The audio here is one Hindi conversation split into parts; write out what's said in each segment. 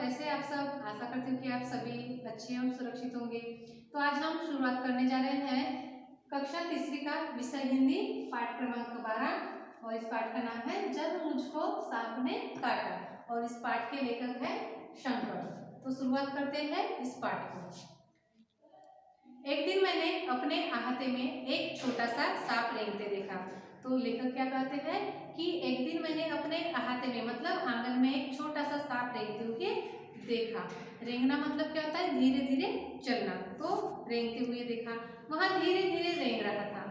कैसे आप सब? आशा करती हूँ कि आप सभी अच्छे और सुरक्षित होंगे। तो आज हम शुरुआत करने जा रहे हैं कक्षा तीसरी का विषय हिंदी पाठ क्रमांक 12 और इस पाठ का नाम है जब मुझको सांप ने काटा और इस पाठ के लेखक है शंकर। तो शुरुआत करते हैं इस पाठ को। एक दिन मैंने अपने अहाते में एक छोटा सा सांप रेंगते देखा। तो लेखक क्या कहते हैं कि एक दिन मैंने अपने अहाते में मतलब आंगन में एक छोटा सा सांप रेंगते हुए देखा। रेंगना मतलब क्या होता है? धीरे धीरे चलना। तो रेंगते हुए देखा, वहां धीरे धीरे रेंग रहा था।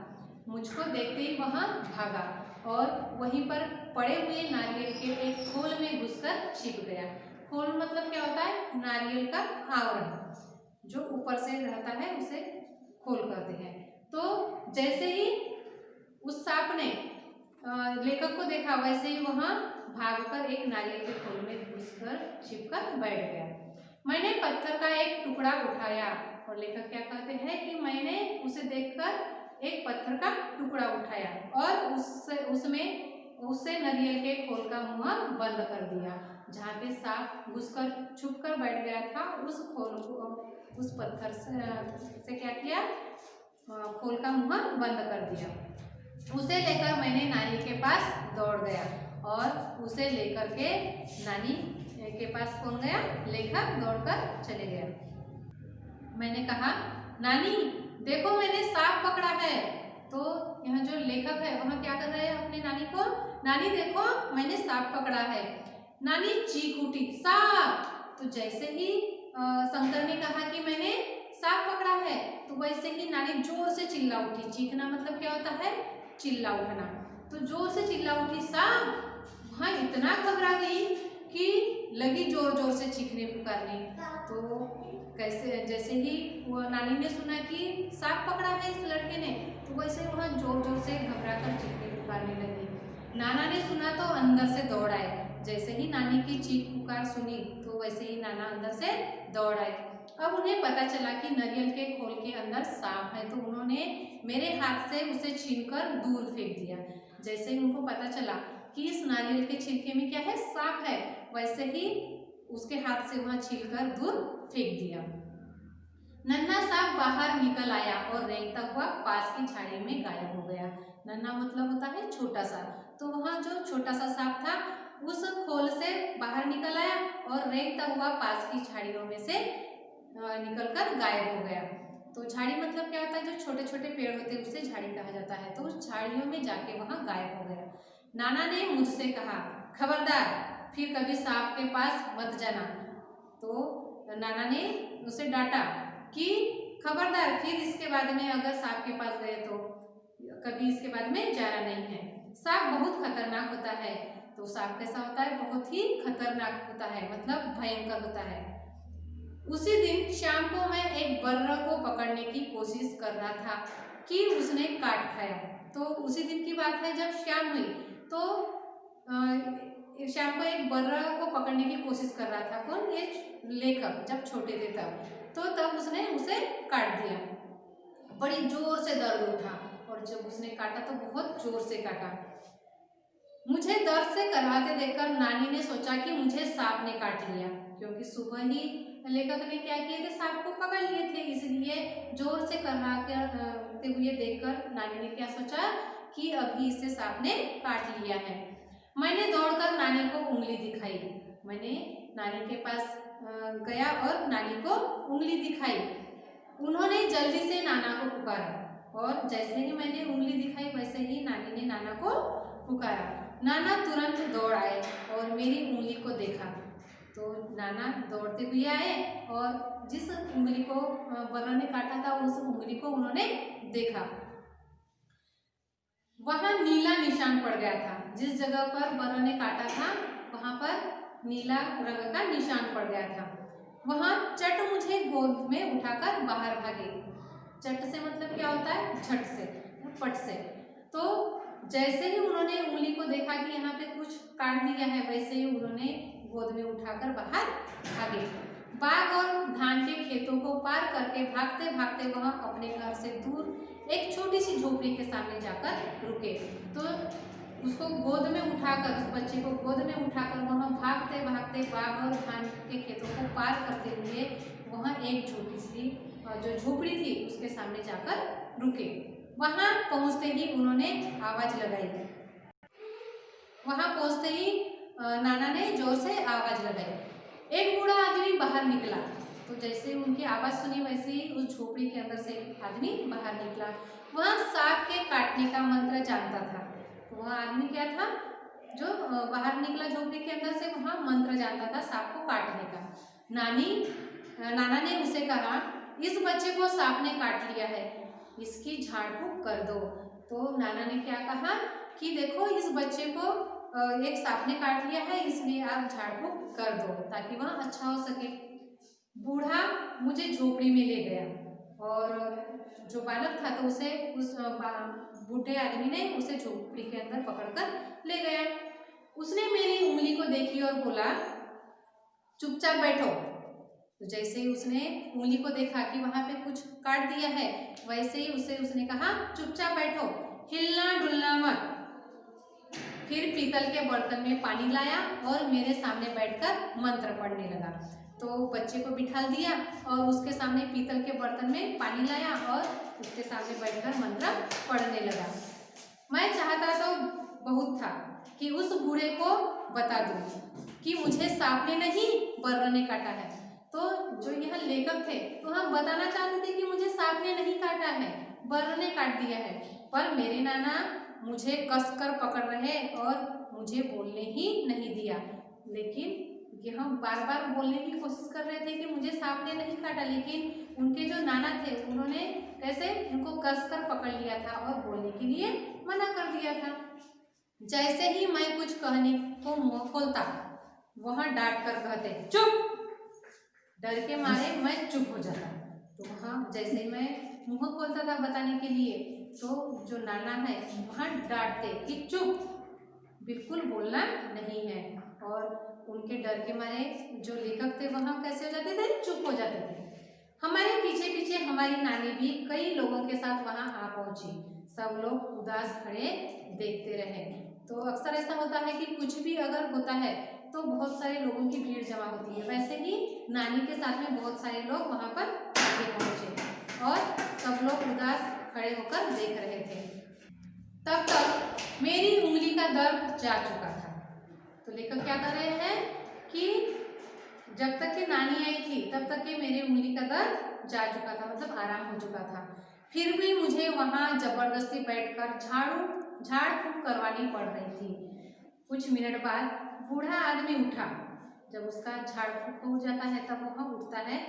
मुझको देखते ही वहां भागा और वहीं पर पड़े हुए नारियल के एक खोल में घुसकर छिप गया। खोल मतलब क्या होता है? नारियल का आवरण जो ऊपर से रहता है उसे खोल कहते हैं। तो जैसे ही उस सांप ने लेखक को देखा वैसे ही वहां भागकर एक नारियल के खोल में घुसकर छिपकर बैठ गया। मैंने पत्थर का एक टुकड़ा उठाया और लेखक क्या कहते हैं कि मैंने उसे देखकर एक पत्थर का टुकड़ा उठाया और उससे नारियल के खोल का मुंह बंद कर दिया। जहाँ पे सांप घुसकर छुपकर बैठ गया था उस खोल को उस पत्थर से क्या किया? खोल का मुंह बंद कर दिया। उसे लेकर मैंने नानी के पास दौड़ गया और उसे लेकर के नानी के पास कौन गया? लेखक दौड़कर चले गया। मैंने कहा, नानी देखो मैंने सांप पकड़ा है। तो यहाँ जो लेखक है वहाँ क्या कर रहे हैं अपने नानी को? नानी देखो मैंने सांप पकड़ा है। नानी चीख उठी, सांप! तो जैसे ही शंकर ने कहा कि मैंने सांप पकड़ा है तो वैसे ही नानी जोर से चिल्ला उठी। चीखना मतलब क्या होता है? चिल्ला उठना। तो जोर से चिल्ला उठी, सांप! वहाँ इतना घबरा गई कि लगी जोर जोर से चीखने पुकारने। तो कैसे जैसे ही वो नानी ने सुना कि सांप पकड़ा है इस लड़के ने तो वैसे वहाँ जोर जोर से घबरा कर चीखने पुकारने लगी। नाना ने सुना तो अंदर से दौड़ आए। जैसे ही नानी की चीख पुकार सुनी तो वैसे ही नाना अंदर से दौड़ आए। अब उन्हें पता चला कि नारियल के खोल के अंदर सांप है तो उन्होंने मेरे हाथ से उसे छीनकर दूर फेंक दिया। जैसे ही उनको पता चला कि इस नारियल के छिलके में क्या है? सांप है, वैसे ही उसके हाथ से वहां छीलकर दूर फेंक दिया। नन्हा सांप बाहर निकल आया और रेंगता हुआ पास की झाड़ी में गायब हो गया। नन्हा मतलब होता है छोटा सा। तो वहां जो छोटा सा सांप था उस खोल से बाहर निकल आया और रेंगता हुआ पास की झाड़ियों में से निकलकर गायब हो गया। तो झाड़ी मतलब क्या होता है? जो छोटे छोटे पेड़ होते हैं उसे झाड़ी कहा जाता है। तो उस झाड़ियों में जाके वहां गायब हो गया। नाना ने मुझसे कहा, खबरदार फिर कभी सांप के पास मत जाना। तो नाना ने उसे डांटा कि खबरदार फिर इसके बाद में अगर सांप के पास गए तो कभी इसके बाद में जाना नहीं है। सांप बहुत खतरनाक होता है। तो सांप कैसा होता है? बहुत ही खतरनाक होता है मतलब भयंकर होता है। उसी दिन शाम को मैं एक बर्र को पकड़ने की कोशिश कर रहा था कि उसने काट खाया। तो उसी दिन की बात है जब शाम हुई तो शाम को एक बर्र को पकड़ने की कोशिश कर रहा था। कौन? ये लेखक जब छोटे थे तब उसने उसे काट दिया। बड़ी जोर से दर्द उठा और जब उसने काटा तो बहुत जोर से काटा। मुझे दर्द से कराहते देखकर नानी ने सोचा कि मुझे सांप ने काट लिया, क्योंकि सुबह ही लेखक ने क्या किए थे? सांप को पकड़ लिए थे। इसलिए जोर से कराहते हुए देखकर नानी ने क्या सोचा कि अभी इसे सांप ने काट लिया है। मैंने दौड़कर नानी को उंगली दिखाई। मैंने नानी के पास गया और नानी को उंगली दिखाई। उन्होंने जल्दी से नाना को पुकारा और जैसे ही मैंने उंगली दिखाई वैसे ही नानी ने नाना को पुकारा। नाना तुरंत दौड़ आए और मेरी उंगली को देखा। तो नाना दौड़ते हुए आए और जिस उंगली को बर्र ने काटा था उस उंगली को उन्होंने देखा। वहां नीला निशान पड़ गया था। जिस जगह पर बर्र ने काटा था वहां पर नीला रंग का निशान पड़ गया था। वहां चट मुझे गोद में उठाकर बाहर भागे। चट से मतलब क्या होता है? झट से, पट से। तो जैसे ही उन्होंने उंगली को देखा कि यहाँ पे कुछ काट दिया है वैसे ही उन्होंने गोद में उठाकर बाहर भागे। बाग और धान के खेतों को पार करके भागते भागते वह अपने घर से दूर एक छोटी सी झोपड़ी के सामने जाकर रुके। तो उसको गोद में उठाकर, उस बच्चे को गोद में उठाकर वहाँ भागते भागते बाग और धान के खेतों को पार करते हुए वहाँ एक छोटी सी जो झोपड़ी थी उसके सामने जाकर रुके। वहाँ पहुँचते ही उन्होंने आवाज लगाई। वहाँ पहुँचते ही नाना ने जोर से आवाज लगाई। एक बूढ़ा आदमी बाहर निकला। तो जैसे उनकी आवाज़ सुनी वैसे ही उस झोपड़ी के अंदर से एक आदमी बाहर निकला। वह सांप के काटने का मंत्र जानता था। तो वह आदमी क्या था जो बाहर निकला झोपड़ी के अंदर से, वहाँ मंत्र जानता था सांप को काटने का। नाना ने उसे कहा, इस बच्चे को सांप ने काट लिया है, इसकी झाड़ फूँक कर दो। तो नाना ने क्या कहा कि देखो इस बच्चे को एक सांप ने काट लिया है, इसलिए आप झाड़ फूँक कर दो ताकि वह अच्छा हो सके। बूढ़ा मुझे झोपड़ी में ले गया और जो बालक था तो उसे उस बूढ़े आदमी ने उसे झोपड़ी के अंदर पकड़कर ले गया। उसने मेरी उंगली को देखी और बोला, चुपचाप बैठो। तो जैसे ही उसने उंगली को देखा कि वहां पे कुछ काट दिया है, वैसे ही उसने कहा, चुपचाप बैठो, हिलना डुलना मत। फिर पीतल के बर्तन में पानी लाया और मेरे सामने बैठकर मंत्र पढ़ने लगा। तो बच्चे को बिठा दिया और उसके सामने पीतल के बर्तन में पानी लाया और उसके सामने बैठकर मंत्र पढ़ने लगा। मैं चाहता तो बहुत था कि उस बूढ़े को बता दूं कि मुझे सांप ने नहीं बर्र ने काटा है। तो जो यह लेखक थे तो हम बताना चाहते थे कि मुझे सांप ने नहीं काटा है, बर्र ने काट दिया है। पर मेरे नाना मुझे कसकर पकड़ रहे और मुझे बोलने ही नहीं दिया। लेकिन यह बार बार बोलने की कोशिश कर रहे थे कि मुझे सांप ने नहीं काटा, लेकिन उनके जो नाना थे उन्होंने कैसे उनको कसकर पकड़ लिया था और बोलने के लिए मना कर दिया था। जैसे ही मैं कुछ कहने को मुंह खोलता, वहां डांट कर कहते, चुप। डर के मारे मैं चुप हो जाता। तो वहाँ जैसे ही मैं मुंह खोलता था बताने के लिए, तो जो नाना है वहाँ डांटते कि चुप, बिल्कुल बोलना नहीं है। और उनके डर के मारे जो लेखक थे वहाँ कैसे हो जाते थे, चुप हो जाते थे। हमारे पीछे पीछे हमारी नानी भी कई लोगों के साथ वहाँ आ पहुंची। सब लोग उदास खड़े देखते रहे। तो अक्सर ऐसा होता है कि कुछ भी अगर होता है तो बहुत सारे लोगों की भीड़ जमा होती है। वैसे ही नानी के साथ में बहुत सारे लोग वहाँ पर आगे पहुंचे और सब लोग उदास खड़े होकर देख रहे थे। तब तक मेरी उंगली का दर्द जा चुका था। तो लेखक क्या कर रहे हैं कि जब तक कि नानी आई थी तब तक कि मेरी उंगली का दर्द जा चुका था, मतलब आराम हो चुका था। फिर भी मुझे वहाँ जबरदस्ती बैठकर झाड़ फूँक करवानी पड़ रही थी। कुछ मिनट बाद बूढ़ा आदमी उठा। जब उसका झाड़ फूँक हो जाता है तब वह उठता है।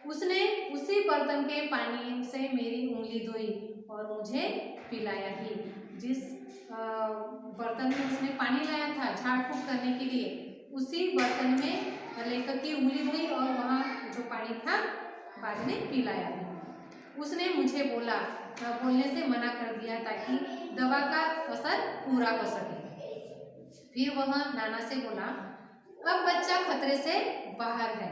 उसने उसी बर्तन के पानी से मेरी उंगली धोई और मुझे पिलाया भी। जिस बर्तन में उसने पानी लाया था झाड़ फूँक करने के लिए, उसी बर्तन में लेखक की उंगली धोई और वहाँ जो पानी था बाद में पिलाया भी। उसने मुझे बोलने से मना कर दिया ताकि दवा का असर पूरा हो सके। फिर वह नाना से बोला, अब बच्चा खतरे से बाहर है,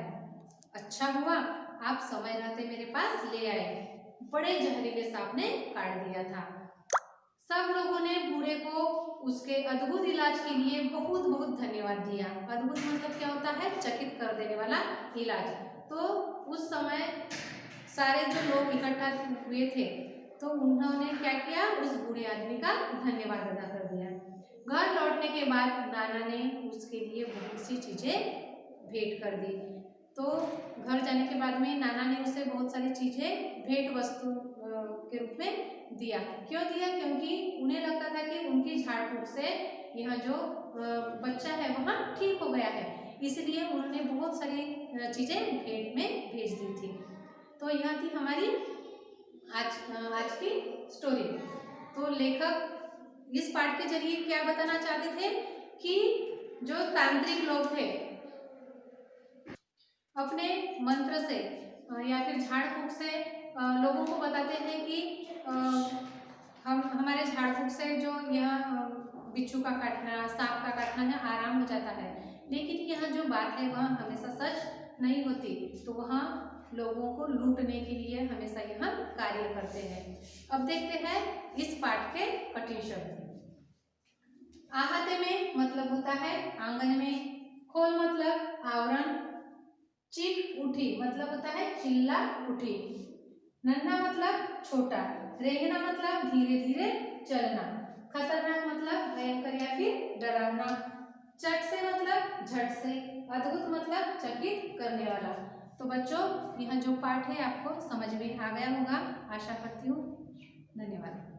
अच्छा हुआ आप समय रहते मेरे पास ले आए, बड़े जहरीले सांप ने काट दिया था। सब लोगों ने बूढ़े को उसके अद्भुत इलाज के लिए बहुत बहुत धन्यवाद दिया। अद्भुत मतलब क्या होता है, चकित कर देने वाला इलाज। तो उस समय सारे जो लोग इकट्ठा हुए थे तो उन्होंने क्या किया, उस बूढ़े आदमी का धन्यवाद अदा कर दिया। घर लौटने के बाद नाना ने उसके लिए बहुत सी चीज़ें भेंट कर दी। तो घर जाने के बाद में नाना ने उसे बहुत सारी चीज़ें भेंट वस्तु के रूप में दिया। क्यों दिया? क्योंकि उन्हें लगता था कि उनकी झाड़ फूँक से यह जो बच्चा है वहाँ ठीक हो गया है, इसलिए उन्होंने बहुत सारी चीज़ें भेंट में भेज दी थी। तो यह थी हमारी आज की स्टोरी। तो लेखक इस पाठ के जरिए क्या बताना चाहते थे कि जो तांत्रिक लोग थे अपने मंत्र से या फिर झाड़ फूँक से लोगों को बताते हैं कि हम हमारे झाड़ फूँक से जो यह बिच्छू का काटना, सांप का काटना है आराम हो जाता है। लेकिन यह जो बात है वह हमेशा सच नहीं होती। तो वहाँ लोगों को लूटने के लिए हमेशा यह कार्य करते हैं। अब देखते हैं इस पाठ के कठिन शब्द। आहते में मतलब होता है आंगन में, खोल मतलब आवरण, चीख उठी मतलब होता है चिल्ला उठी, नन्हा मतलब छोटा, रेंगना मतलब धीरे धीरे चलना, खतरनाक मतलब भयंकर या फिर डरावना, चट से मतलब झट से, अद्भुत मतलब चकित करने वाला। तो बच्चों यह जो पाठ है आपको समझ में आ गया होगा, आशा करती हूँ। धन्यवाद।